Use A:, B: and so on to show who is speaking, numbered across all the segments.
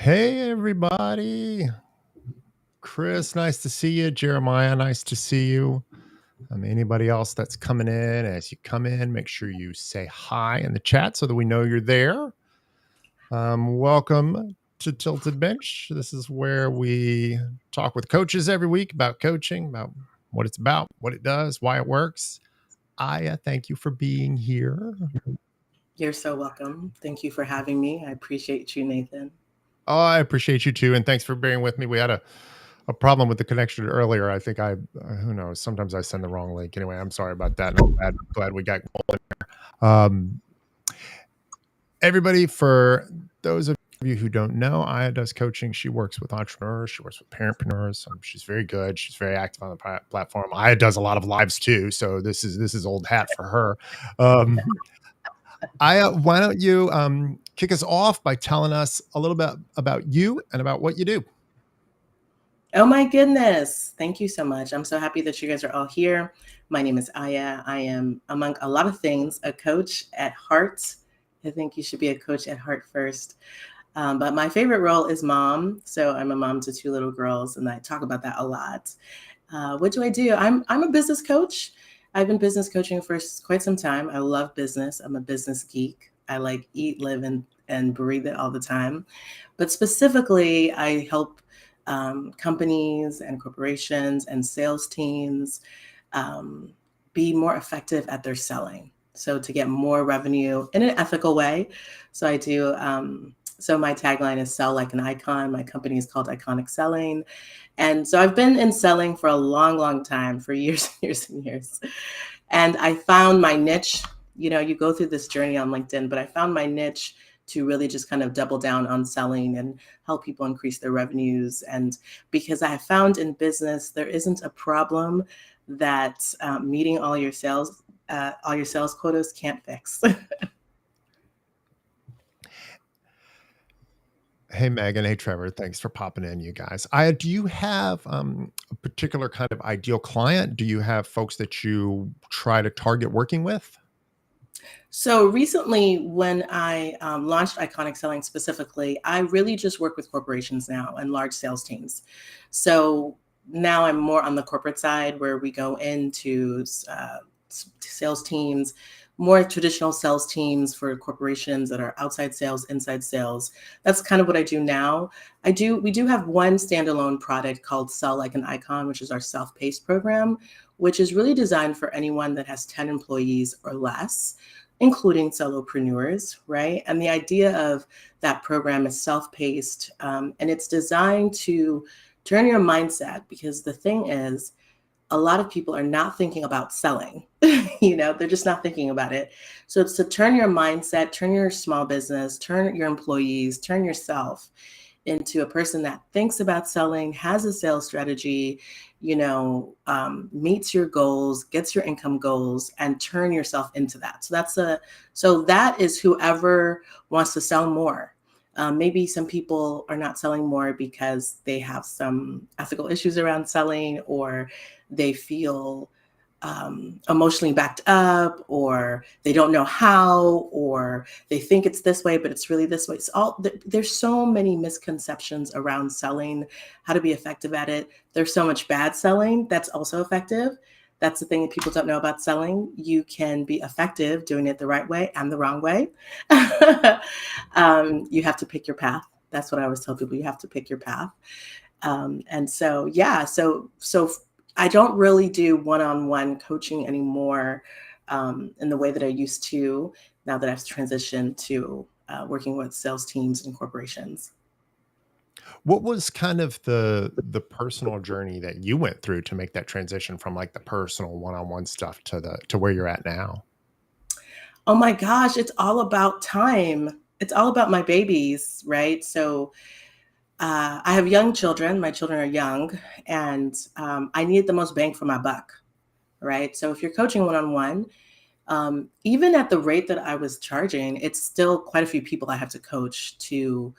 A: Hey, everybody. Chris, nice to see you. Jeremiah, nice to see you. Anybody else that's coming in, as you come in, make sure you say hi in the chat so that we know you're there. Welcome to Tilted Bench. This is where we talk with coaches every week about coaching, about what it's about, what it does, why it works. Aya, thank you for being here.
B: You're so welcome. Thank you for having me. I appreciate you, Nathan.
A: Oh, I appreciate you too. And thanks for bearing with me. We had a problem with the connection earlier. I think who knows, sometimes I send the wrong link. Anyway, I'm sorry about that. And I'm glad we got going there. Everybody, for those of you who don't know, Aya does coaching. She works with entrepreneurs. She works with parentpreneurs. She's very good. She's very active on the platform. Aya does a lot of lives too. So this is old hat for her. Aya, why don't you kick us off by telling us a little bit about you and about what you do?
B: Oh my goodness. Thank you so much. I'm so happy that you guys are all here. My name is Aya. I am, among a lot of things, a coach at heart. I think you should be a coach at heart first. But my favorite role is mom. So I'm a mom to 2 little girls, and I talk about that a lot. What do? I'm a business coach. I've been business coaching for quite some time. I love business. I'm a business geek. I like eat, live, and breathe it all the time. But specifically, I help companies and corporations and sales teams be more effective at their selling. So to get more revenue in an ethical way. So I do. So my tagline is "Sell like an icon." My company is called Iconic Selling. And so I've been in selling for a long, long time, for years and years and years. And I found my niche. You know, you go through this journey on LinkedIn, but I found my niche to really just kind of double down on selling and help people increase their revenues. And because I have found in business, there isn't a problem that meeting all your sales quotas can't fix.
A: Hey, Megan. Hey, Trevor. Thanks for popping in, you guys. Do you have a particular kind of ideal client? Do you have folks that you try to target working with?
B: So recently, when I launched Iconic Selling specifically, I really just work with corporations now and large sales teams. So now I'm more on the corporate side where we go into sales teams, more traditional sales teams for corporations that are outside sales, inside sales. That's kind of what I do now. We do have one standalone product called Sell Like an Icon, which is our self-paced program, which is really designed for anyone that has 10 employees or less, including solopreneurs, right? And the idea of that program is self-paced, and it's designed to turn your mindset, because the thing is, a lot of people are not thinking about selling. They're just not thinking about it. So it's to turn your mindset, turn your small business, turn your employees, turn yourself into a person that thinks about selling, has a sales strategy, meets your goals, gets your income goals, and turn yourself into that. So that is whoever wants to sell more. Maybe some people are not selling more because they have some ethical issues around selling, or they feel emotionally backed up, or they don't know how, or they think it's this way, but it's really this way. There's so many misconceptions around selling, how to be effective at it. There's so much bad selling that's also effective. That's the thing that people don't know about selling. You can be effective doing it the right way and the wrong way. You have to pick your path. That's what I always tell people. You have to pick your path. So I don't really do one-on-one coaching anymore in the way that I used to, now that I've transitioned to working with sales teams and corporations.
A: What was kind of the personal journey that you went through to make that transition from like the personal one-on-one stuff to where you're at now?
B: Oh my gosh, it's all about time. It's all about my babies, right? So I have young children. My children are young, and I need the most bang for my buck, right? So if you're coaching one-on-one, even at the rate that I was charging, it's still quite a few people I have to coach to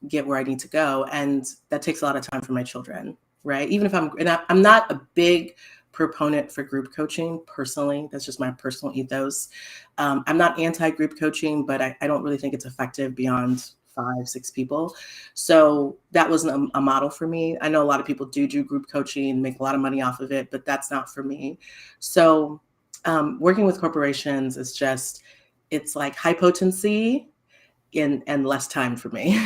B: get where I need to go. And that takes a lot of time for my children, right? Even if I'm not a big proponent for group coaching personally. That's just my personal ethos. I'm not anti-group coaching, but I don't really think it's effective beyond 5, 6 people. So that wasn't a model for me. I know a lot of people do group coaching and make a lot of money off of it, but that's not for me. So working with corporations is just, it's like high potency and less time for me.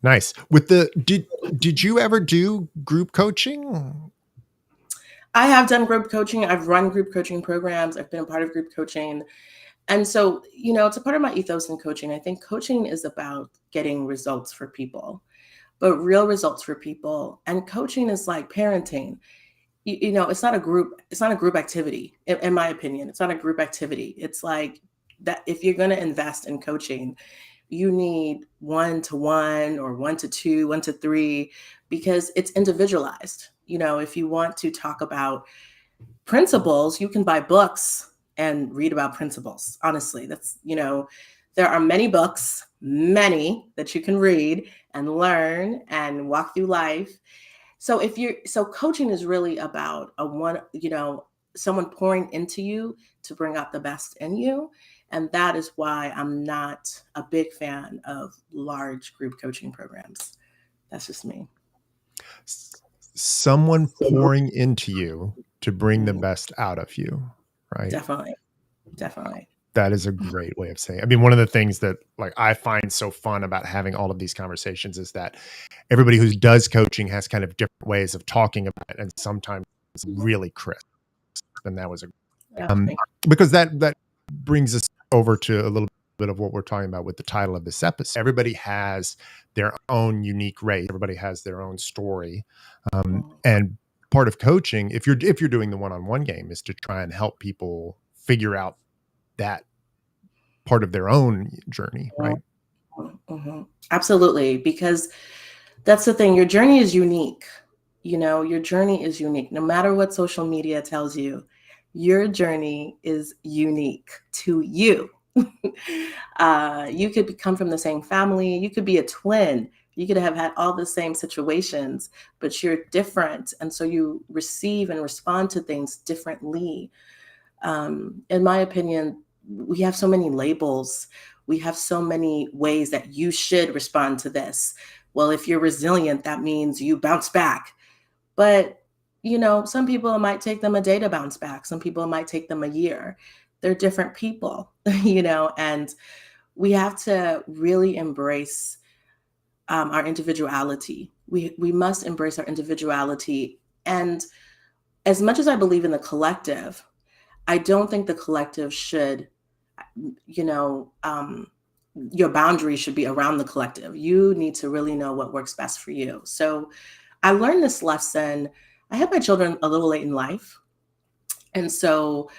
A: Nice. Did you ever do group coaching?
B: I have done group coaching. I've run group coaching programs. I've been a part of group coaching. And so, it's a part of my ethos in coaching. I think coaching is about getting results for people, but real results for people. And coaching is like parenting. It's not a group activity, in my opinion. It's not a group activity. It's like that if you're going to invest in coaching, you need 1-to-1 or 1-to-2, 1-to-3, because it's individualized. If you want to talk about principles, you can buy books and read about principles. Honestly, there are many books, many that you can read and learn and walk through life. So coaching is really about someone pouring into you to bring out the best in you. And that is why I'm not a big fan of large group coaching programs. That's just me.
A: Someone pouring into you to bring the best out of you, right?
B: Definitely.
A: That is a great way of saying it. I mean, one of the things that like I find so fun about having all of these conversations is that everybody who does coaching has kind of different ways of talking about it, and sometimes it's really crisp. And that was because that brings us over to a little bit of what we're talking about with the title of this episode. Everybody has their own unique race. Everybody has their own story, and part of coaching, if you're doing the one-on-one game, is to try and help people figure out that part of their own journey, right?
B: Mm-hmm. Absolutely, because that's the thing. Your journey is unique. Your journey is unique. No matter what social media tells you, your journey is unique to you. You could come from the same family. You could be a twin. You could have had all the same situations, but you're different. And so you receive and respond to things differently. In my opinion, we have so many labels. We have so many ways that you should respond to this. Well, if you're resilient, that means you bounce back. But, some people, it might take them a day to bounce back. Some people, it might take them a year. They're different people, and we have to really embrace our individuality. We must embrace our individuality. And as much as I believe in the collective, I don't think the collective should, your boundaries should be around the collective. You need to really know what works best for you. So I learned this lesson. I had my children a little late in life. And so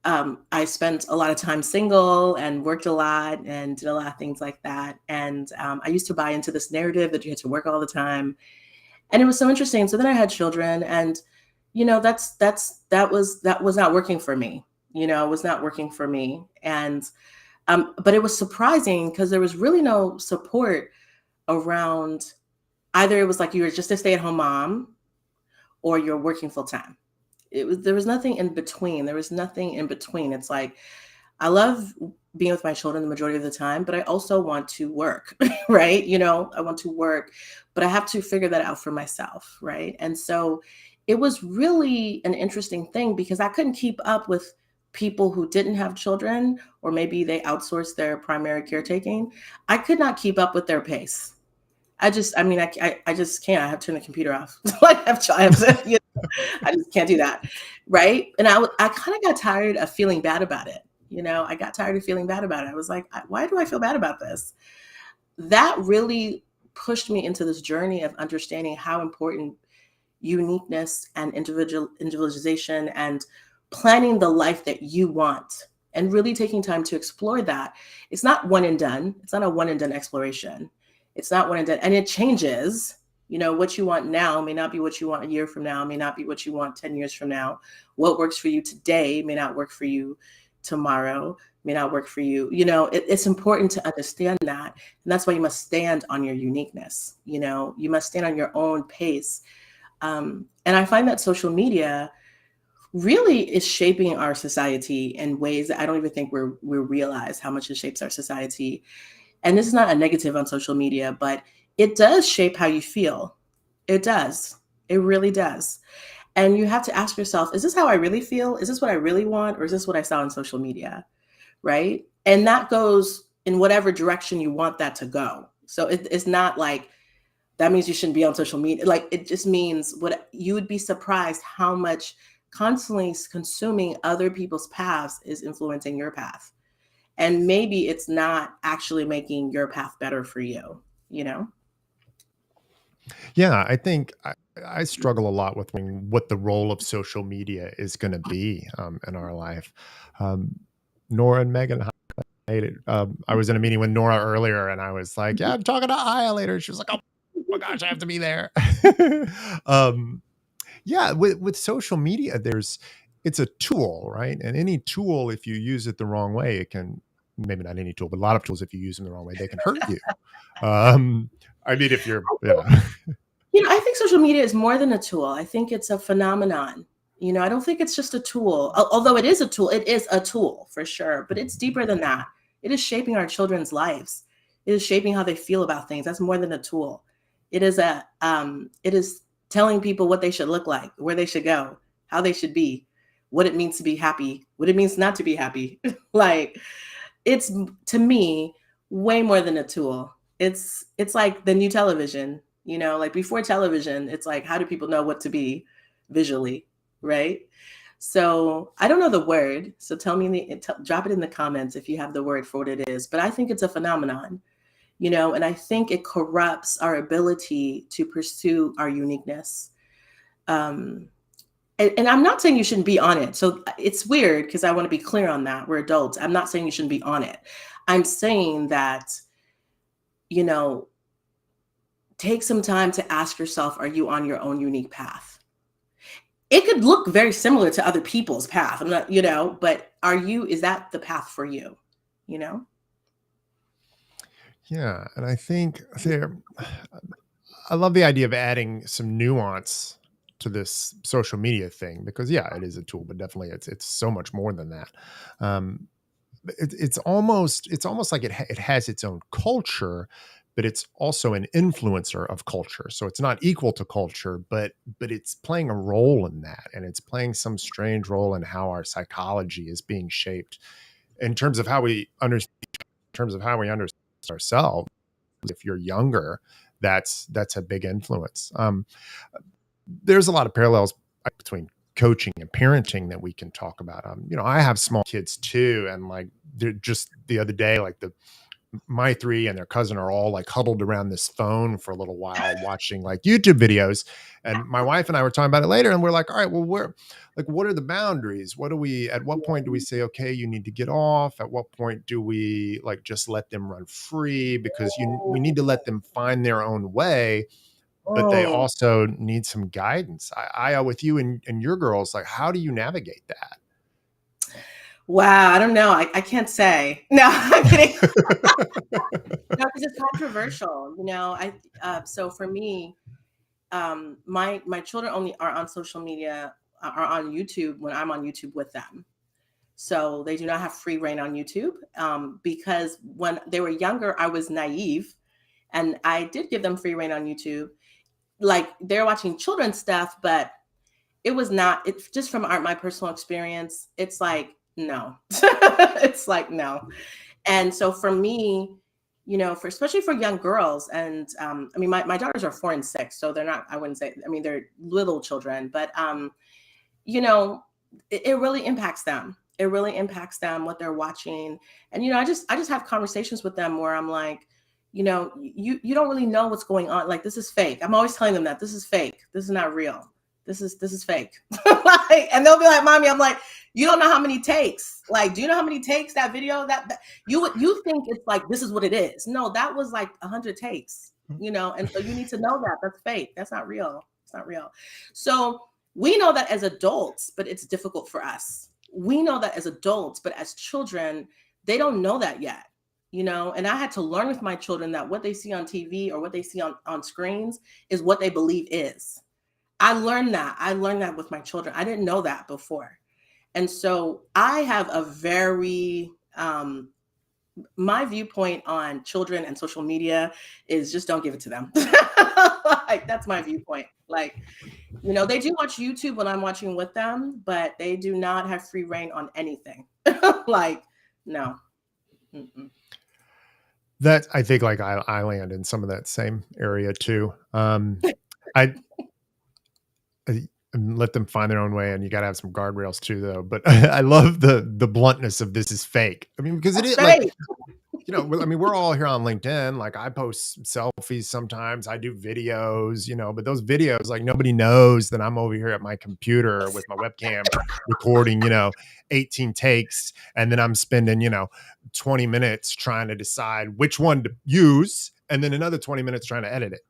B: I spent a lot of time single and worked a lot and did a lot of things like that. And I used to buy into this narrative that you had to work all the time. And it was so interesting. So then I had children, and that was not working for me. It was not working for me. And but it was surprising because there was really no support around. Either it was like you were just a stay-at-home mom or you're working full time. There was nothing in between. It's like, I love being with my children the majority of the time, but I also want to work, right? I want to work, but I have to figure that out for myself, right? And so it was really an interesting thing because I couldn't keep up with people who didn't have children, or maybe they outsourced their primary caretaking. I could not keep up with their pace. I just can't. I have to turn the computer off. I just can't do that. Right. And I kind of got tired of feeling bad about it. I got tired of feeling bad about it. I was like, why do I feel bad about this? That really pushed me into this journey of understanding how important uniqueness and individualization and planning the life that you want, and really taking time to explore that. It's not one and done. It's not a one and done exploration. It's not one and done. And it changes. What you want now may not be what you want a year from now, may not be what you want 10 years from now. What works for you today may not work for you tomorrow, may not work for you. It's important to understand that. And that's why you must stand on your uniqueness. You must stand on your own pace. And I find that social media really is shaping our society in ways that I don't even think we realize how much it shapes our society. And this is not a negative on social media, but it does shape how you feel. It does. It really does. And you have to ask yourself, is this how I really feel? Is this what I really want? Or is this what I saw on social media? Right? And that goes in whatever direction you want that to go. So it's not like that means you shouldn't be on social media. Like, it just means what you would be surprised how much constantly consuming other people's paths is influencing your path. And maybe it's not actually making your path better for you, you know?
A: Yeah, I think I struggle a lot with what the role of social media is going to be in our life. Um, Nora and Megan hate it. I was in a meeting with Nora earlier, and I was like, "Yeah, I'm talking to Aya later." She was like, "Oh my gosh, I have to be there." um, yeah, with social media, it's a tool, right? And any tool, if you use it the wrong way, it can, maybe not any tool, but a lot of tools, if you use them the wrong way, they can hurt you. Um, I mean, if you're,
B: I think social media is more than a tool. I think it's a phenomenon. I don't think it's just a tool. Although it is a tool, it is a tool for sure, but it's deeper than that. It is shaping our children's lives. It is shaping how they feel about things. That's more than a tool. It is telling people what they should look like, where they should go, how they should be, what it means to be happy, what it means not to be happy. Like, it's, to me, way more than a tool. It's like the new television. Like, before television, it's like, how do people know what to be visually, right? So I don't know the word. So tell me, drop it in the comments if you have the word for what it is. But I think it's a phenomenon, and I think it corrupts our ability to pursue our uniqueness. And I'm not saying you shouldn't be on it. So it's weird because I want to be clear on that. We're adults. I'm not saying you shouldn't be on it. I'm saying that, you know, take some time to ask yourself, are you on your own unique path? It could look very similar to other people's path. I'm not, but is that the path for you?
A: Yeah, and I think I love the idea of adding some nuance to this social media thing, because yeah, it is a tool, but definitely it's so much more than that. Um, it's almost like it has its own culture, but it's also an influencer of culture. So it's not equal to culture, but it's playing a role in that, and it's playing some strange role in how our psychology is being shaped in terms of how we understand ourselves. If you're younger, that's a big influence. There's a lot of parallels between coaching and parenting that we can talk about. I have small kids too, and like, they're just the other day, like my three and their cousin are all like huddled around this phone for a little while watching like YouTube videos. And my wife and I were talking about it later, and we're like, all right, well, what are the boundaries? At what point do we say, okay, you need to get off? At what point do we like just let them run free? Because we need to let them find their own way, but they
B: Oh,
A: also need some guidance. With you and your girls, like, how do you navigate that?
B: wow. I don't know. I can't say. No, I'm kidding. No, because it's controversial. So for me, my children only are on social media, are on YouTube when I'm on YouTube with them. So they do not have free reign on YouTube, because when they were younger, I was naive, and I did give them free reign on YouTube. Like, they're watching children's stuff, but it was not. It's just from my personal experience. It's like, no, it's like, no. And so for me, especially for young girls, and I mean, my daughters are 4 and 6, so they're not. I wouldn't say. I mean, they're little children, but you know, it really impacts them. It really impacts them what they're watching. And I just have conversations with them where I'm like, you don't really know what's going on. Like, this is fake. I'm always telling them that this is fake. This is not real. This is fake. And they'll be like, "Mommy," I'm like, "You don't know how many takes. Like, do you know how many takes that video that you think it's like this is what it is? No, that was like 100 takes. And so you need to know that that's fake. That's not real. It's not real." So we know that as adults, but it's difficult for us. We know that as adults, but as children, they don't know that yet. And I had to learn with my children that what they see on TV or what they see on screens is what they believe is. I learned that. I learned that with my children. I didn't know that before. And so I have a very my viewpoint on children and social media is just don't give it to them. Like, that's my viewpoint. Like, they do watch YouTube when I'm watching with them, but they do not have free reign on anything. Like, no. Mm-mm.
A: That I think like I land in some of that same area too. I, I let them find their own way, and you got to have some guardrails too, though. But I love the bluntness of this is fake. I mean, because it
B: That's
A: is like,
B: right.
A: I mean, we're all here on LinkedIn. Like I post selfies sometimes, I do videos, but those videos, like nobody knows that I'm over here at my computer with my webcam recording, 18 takes. And then I'm spending, 20 minutes trying to decide which one to use. And then another 20 minutes trying to edit it.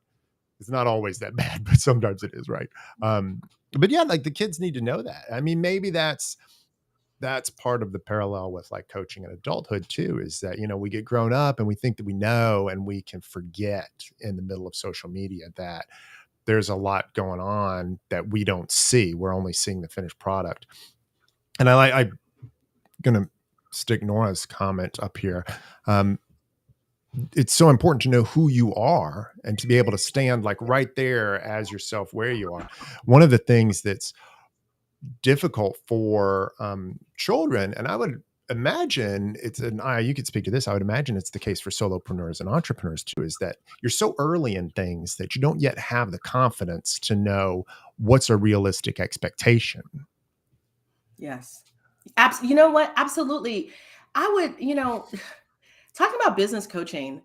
A: It's not always that bad, but sometimes it is, right? But yeah, like the kids need to know that. I mean, maybe that's part of the parallel with like coaching and adulthood too, is that we get grown up and we think that we know, and we can forget in the middle of social media that there's a lot going on that we don't see. We're only seeing the finished product. And I'm gonna stick Nora's comment up here. It's so important to know who you are and to be able to stand like right there as yourself where you are. One of the things that's difficult for children, and I would imagine you could speak to this, I would imagine it's the case for solopreneurs and entrepreneurs too, is that you're so early in things that you don't yet have the confidence to know what's a realistic expectation.
B: Yes. You know what? Absolutely. I would, talking about business coaching,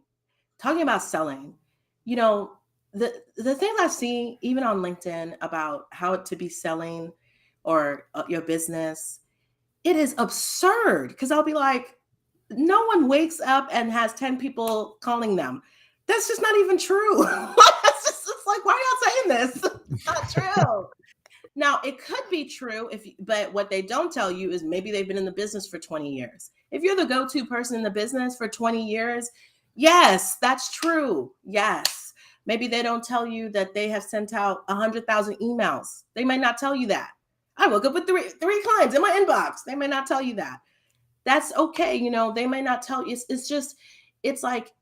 B: talking about selling, the things I see even on LinkedIn about how to be selling or your business, it is absurd because I'll be like, no one wakes up and has 10 people calling them. That's just not even true. It's like, why are y'all saying this? It's not true. Now, it could be true, but what they don't tell you is maybe they've been in the business for 20 years. If you're the go-to person in the business for 20 years, yes, that's true. Yes. Maybe they don't tell you that they have sent out 100,000 emails. They might not tell you that. I woke up with three clients in my inbox. They may not tell you that. That's okay. They may not tell you. It's like,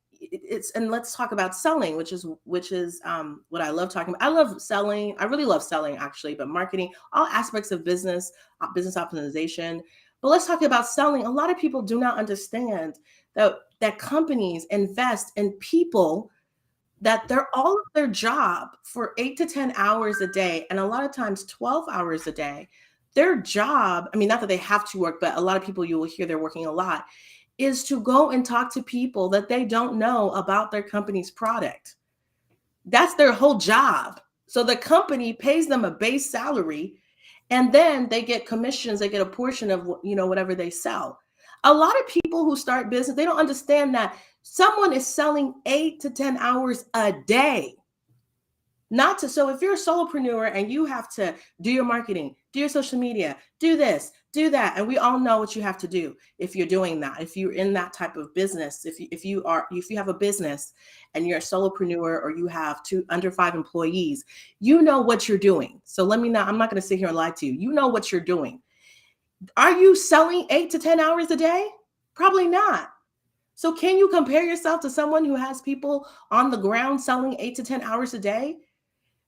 B: and let's talk about selling, which is what I love talking about. I love selling. I really love selling actually, but marketing, all aspects of business optimization. But let's talk about selling. A lot of people do not understand that companies invest in people, that they're all of their job for 8 to 10 hours a day, and a lot of times 12 hours a day. Their job, I mean, not that they have to work, but a lot of people, you will hear they're working a lot, is to go and talk to people that they don't know about their company's product. That's their whole job. So the company pays them a base salary, and then they get commissions. They get a portion of whatever they sell. A lot of people who start business, they don't understand that someone is selling 8 to 10 hours a day. So if you're a solopreneur and you have to do your marketing, do your social media, do this, do that, and we all know what you have to do if you're doing that. If you're in that type of business, if you have a business and you're a solopreneur or you have under 5 employees, you know what you're doing. So I'm not going to sit here and lie to you. You know what you're doing. Are you selling 8 to 10 hours a day? Probably not. So can you compare yourself to someone who has people on the ground selling 8 to 10 hours a day?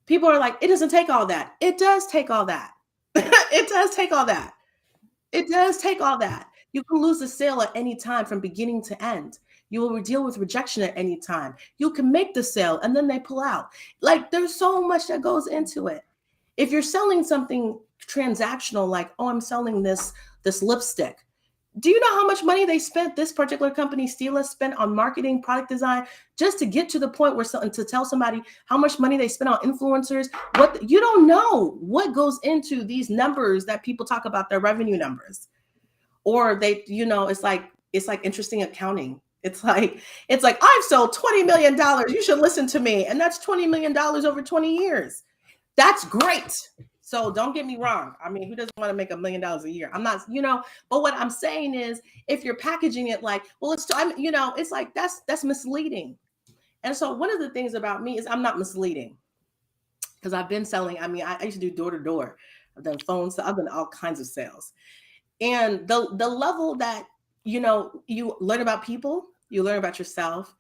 B: People are like, it doesn't take all that. It does take all that. It does take all that. It does take all that. You can lose the sale at any time from beginning to end. You will deal with rejection at any time. You can make the sale and then they pull out. Like, there's so much that goes into it. If you're selling something transactional, like, oh, I'm selling this lipstick. Do you know how much money they spent, this particular company, Stila, spent on marketing, product design, just to get to the point where to tell somebody how much money they spent on influencers? You don't know what goes into these numbers that people talk about, their revenue numbers. Or it's like interesting accounting. It's like, I've sold $20 million. You should listen to me. And that's $20 million over 20 years. That's great. So don't get me wrong. I mean, who doesn't want to make $1 million a year? I'm not, but what I'm saying is, if you're packaging it like, well, it's like, that's misleading. And so one of the things about me is I'm not misleading, because I've been selling. I mean, I used to do door to door. I've done phones. I've done all kinds of sales. And the level that, you learn about people, you learn about yourself,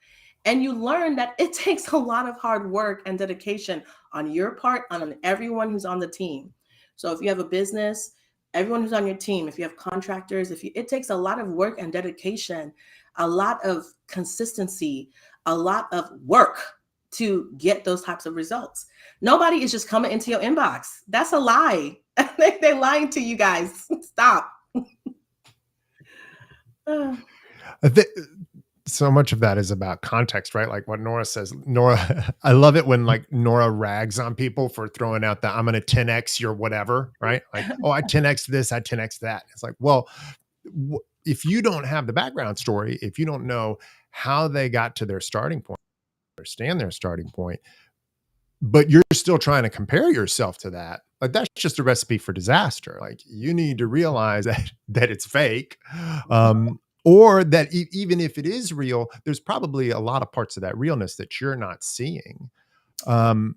B: and you learn that it takes a lot of hard work and dedication on your part, on everyone who's on the team. So if you have a business, everyone who's on your team, if you have contractors, it takes a lot of work and dedication, a lot of consistency, a lot of work to get those types of results. Nobody is just coming into your inbox. That's a lie. They're lying to you guys. Stop.
A: So much of that is about context, right? Like what Nora says. Nora, I love it when like Nora rags on people for throwing out the I'm going to 10x your whatever, right? Like, oh, I 10x this, I 10x that. It's like, well, if you don't have the background story, if you don't know how they got to their starting point, understand their starting point, but you're still trying to compare yourself to that, like that's just a recipe for disaster. Like you need to realize that it's fake. Or that even if it is real, there's probably a lot of parts of that realness that you're not seeing. When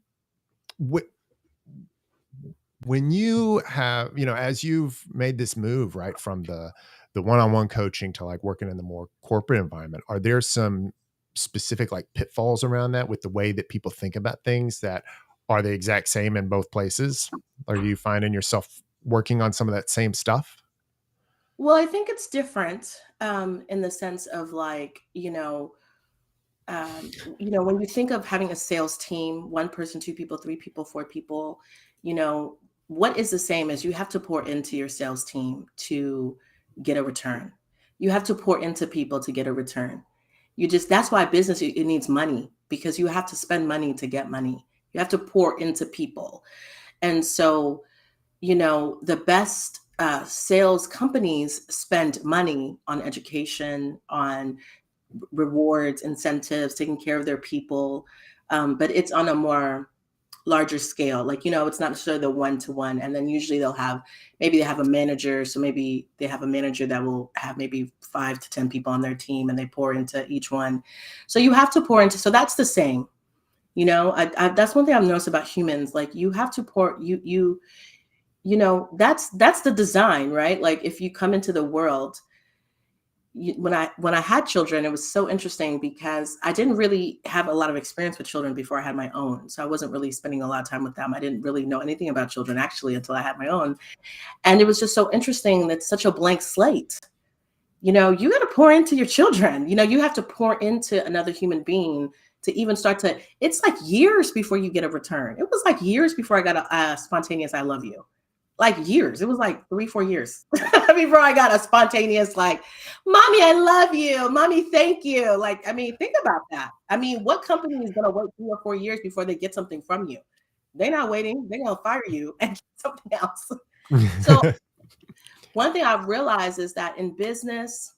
A: you have, as you've made this move, right, from the one-on-one coaching to like working in the more corporate environment, are there some specific like pitfalls around that with the way that people think about things that are the exact same in both places? Are you finding yourself working on some of that same stuff?
B: Well, I think it's different in the sense of like, when you think of having a sales team, one person, two people, three people, four people, what is the same as you have to pour into your sales team to get a return. You have to pour into people to get a return. That's why business, it needs money, because you have to spend money to get money. You have to pour into people. And so, the best sales companies spend money on education, on rewards, incentives, taking care of their people. But it's on a more larger scale. Like, it's not necessarily the one-to-one. And then usually maybe they have a manager. So maybe they have a manager that will have maybe 5 to 10 people on their team, and they pour into each one. So you have to pour into, so that's the same. That's one thing I've noticed about humans. Like you have to pour, that's the design, right? Like if you come into the world, when I had children, it was so interesting because I didn't really have a lot of experience with children before I had my own. So I wasn't really spending a lot of time with them. I didn't really know anything about children actually until I had my own. And it was just so interesting. That's such a blank slate. You got to pour into your children. You have to pour into another human being to even start to, it's like years before you get a return. It was like years before I got a spontaneous I love you. Like years. It was like 3-4 years before I got a spontaneous, like, mommy, I love you. Mommy, thank you. Like, think about that. What company is going to wait 3 or 4 years before they get something from you? They're not waiting. They're going to fire you and get something else. So one thing I've realized is that in business,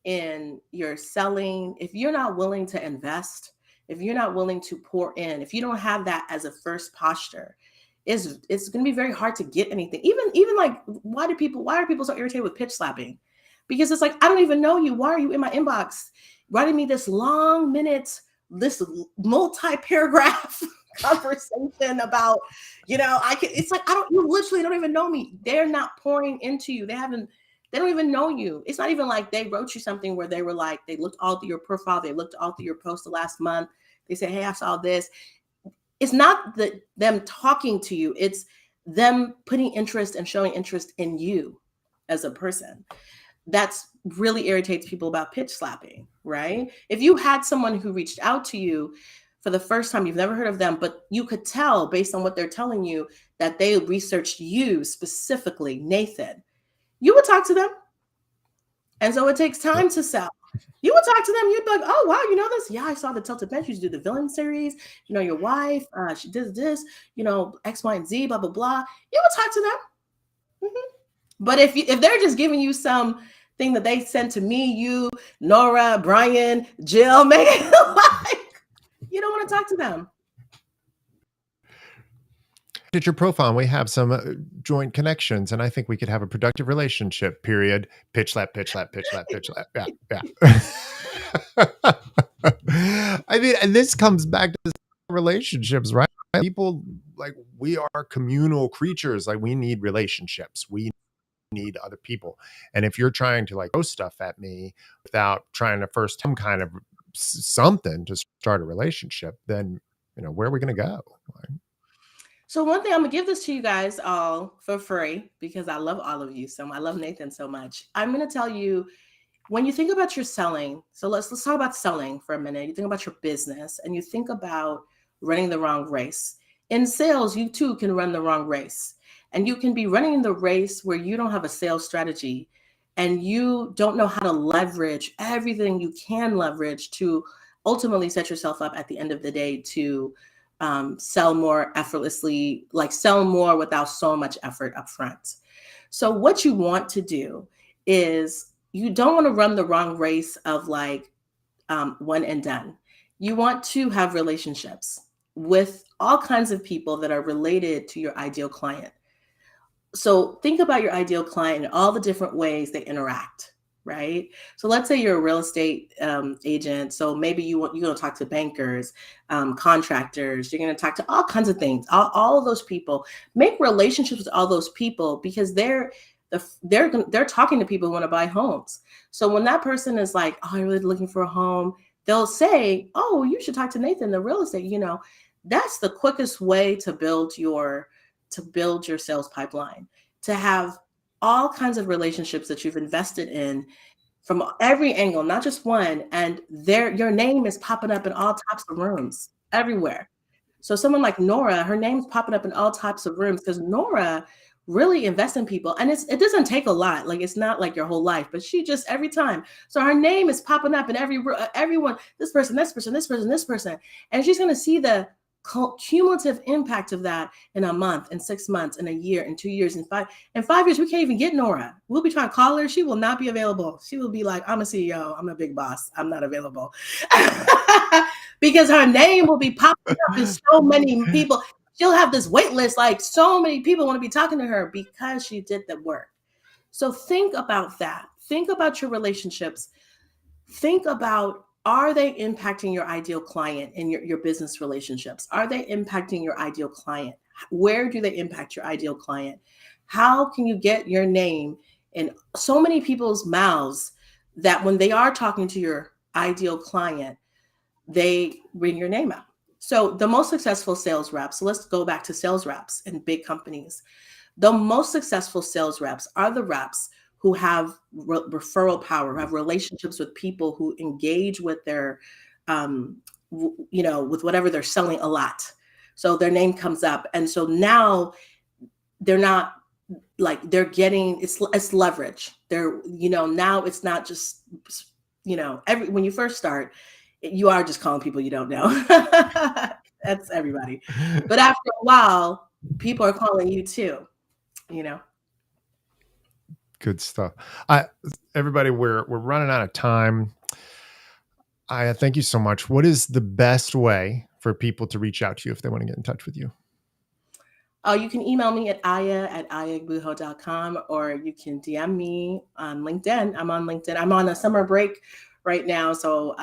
B: in your selling, if you're not willing to invest, if you're not willing to pour in, if you don't have that as a first posture, it's going to be very hard to get anything. Even like, why are people so irritated with pitch slapping? Because it's like, I don't even know you. Why are you in my inbox writing me this long minute, this multi-paragraph conversation about, it's like, you literally don't even know me. They're not pouring into you. They don't even know you. It's not even like they wrote you something where they were like, they looked all through your profile. They looked all through your post the last month. They said, hey, I saw this. It's not them talking to you. It's them putting interest and showing interest in you as a person. That's really irritates people about pitch slapping, right? If you had someone who reached out to you for the first time, you've never heard of them, but you could tell based on what they're telling you that they researched you specifically, Nathan, you would talk to them. And so it takes time to sell. You would talk to them. You'd be like, oh, wow, you know this? Yeah, I saw the Tilted Bench. You used to do the villain series. Your wife, she did this, X, Y, and Z, blah, blah, blah. You would talk to them. Mm-hmm. But if they're just giving you some thing that they sent to me, you, Nora, Brian, Jill, Megan, like, you don't want to talk to them.
A: At your profile and we have some joint connections, and I think we could have a productive relationship, period. Pitch slap, pitch slap, pitch slap, pitch slap. Yeah. And this comes back to relationships, right? People, like, we are communal creatures. Like, we need relationships. We need other people. And if you're trying to like throw stuff at me without trying to first some kind of something to start a relationship, then where are we going to go?
B: So one thing, I'm gonna give this to you guys all for free because I love all of you. So I love Nathan so much. I'm gonna tell you, when you think about your selling, so let's talk about selling for a minute. You think about your business and you think about running the wrong race. In sales, you too can run the wrong race. And you can be running the race where you don't have a sales strategy and you don't know how to leverage everything you can leverage to ultimately set yourself up at the end of the day to sell more effortlessly, like sell more without so much effort up front. So what you want to do is, you don't want to run the wrong race of like one and done. You want to have relationships with all kinds of people that are related to your ideal client. So think about your ideal client and all the different ways they interact, right? So let's say you're a real estate agent. So maybe you're going to talk to bankers, contractors. You're going to talk to all kinds of things. All of those people. Make relationships with all those people because they're talking to people who want to buy homes. So when that person is like, "Oh, I'm really looking for a home," they'll say, "Oh, you should talk to Nathan, the real estate." That's the quickest way to build your sales pipeline, to have all kinds of relationships that you've invested in from every angle, not just one. And your name is popping up in all types of rooms everywhere. So someone like Nora, her name's popping up in all types of rooms because Nora really invests in people. And it doesn't take a lot. Like, it's not like your whole life, but she just every time. So her name is popping up in everyone, this person, this person, this person, this person. And she's going to see the cumulative impact of that in a month, in 6 months, in a year, in 2 years, in 5 years. We can't even get Nora. We'll be trying to call her. She will not be available. She will be like, "I'm a CEO. I'm a big boss. I'm not available." Because her name will be popping up in so many people. She'll have this wait list, like so many people want to be talking to her because she did the work. So think about that. Think about your relationships. Think about, are they impacting your ideal client in your business relationships? Are they impacting your ideal client? Where do they impact your ideal client? How can you get your name in so many people's mouths that when they are talking to your ideal client, they bring your name out? So the most successful sales reps, so let's go back to sales reps in big companies. The most successful sales reps are the reps who have referral power, who have relationships with people who engage with their, with whatever they're selling a lot. So their name comes up. And so now they're not like, they're getting, it's leverage. Now it's not just, when you first start, you are just calling people you don't know. That's everybody. But after a while, people are calling you too,
A: Good stuff. Everybody, we're running out of time. I thank you so much. What is the best way for people to reach out to you if they want to get in touch with you?
B: You can email me at aya@egbuho.com, or you can DM me on LinkedIn. I'm on LinkedIn. I'm on a summer break right now. So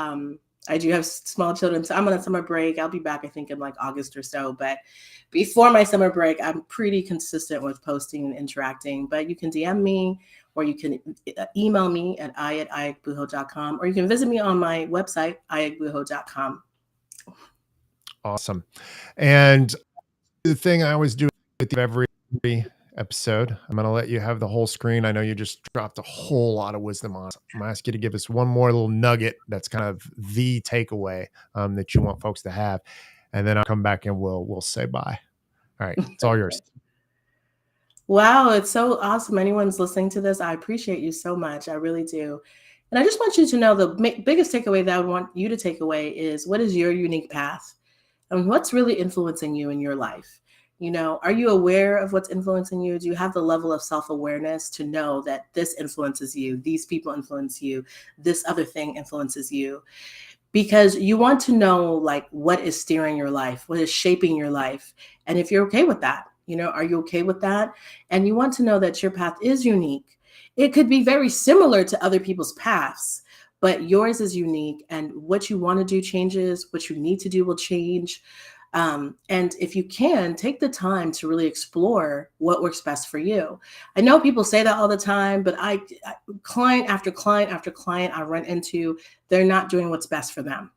B: I do have small children. So I'm on a summer break. I'll be back, I think, in like August or so. But before my summer break, I'm pretty consistent with posting and interacting. But you can DM me, or you can email me at aya@egbuho.com, or you can visit me on my website, aya@egbuho.com.
A: Awesome. And the thing I always do with every episode, I'm going to let you have the whole screen. I know you just dropped a whole lot of wisdom on us. I'm going to ask you to give us one more little nugget that's kind of the takeaway that you want folks to have. And then I'll come back and we'll say bye. All right. It's all yours.
B: Wow, it's so awesome. Anyone's listening to this, I appreciate you so much. I really do. And I just want you to know the biggest takeaway that I would want you to take away is, what is your unique path? And what's really influencing you in your life? Are you aware of what's influencing you? Do you have the level of self-awareness to know that this influences you, these people influence you, this other thing influences you? Because you want to know, like, what is steering your life, what is shaping your life, and if you're okay with that. Are you okay with that? And you want to know that your path is unique. It could be very similar to other people's paths, but yours is unique, and what you want to do changes, what you need to do will change. And if you can, take the time to really explore what works best for you. I know people say that all the time, but client after client after client I run into, they're not doing what's best for them.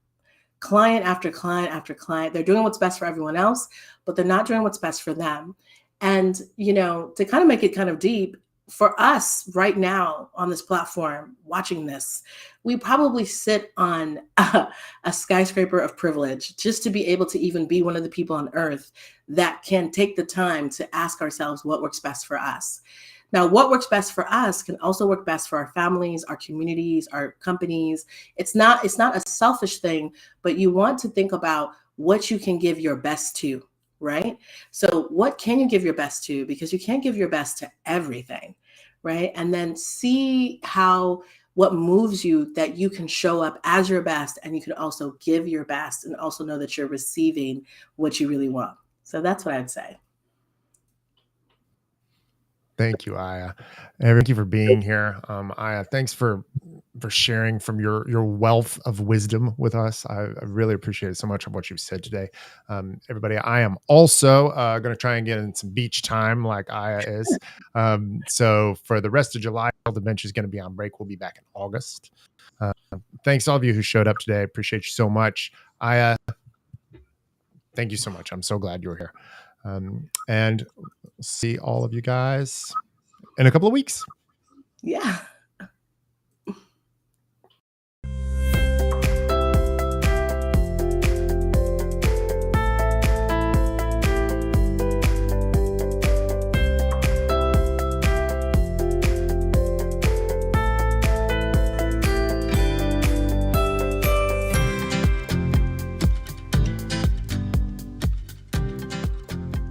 B: Client after client after client, they're doing what's best for everyone else, but they're not doing what's best for them. And, to kind of make it kind of deep, for us right now on this platform watching this, we probably sit on a skyscraper of privilege just to be able to even be one of the people on earth that can take the time to ask ourselves what works best for us. Now, what works best for us can also work best for our families, our communities, our companies. It's not a selfish thing, but you want to think about what you can give your best to, right? So, what can you give your best to? Because you can't give your best to everything, right? And then see how what moves you that you can show up as your best and you can also give your best and also know that you're receiving what you really want. So that's what I'd say.
A: Thank you, Aya. And thank you for being here. Aya, thanks for sharing from your wealth of wisdom with us. I really appreciate so much of what you've said today. Everybody, I am also going to try and get in some beach time like Aya is. So for the rest of July, the bench is going to be on break. We'll be back in August. Thanks to all of you who showed up today. I appreciate you so much. Aya, thank you so much. I'm so glad you were here. And see all of you guys in a couple of weeks.
B: Yeah.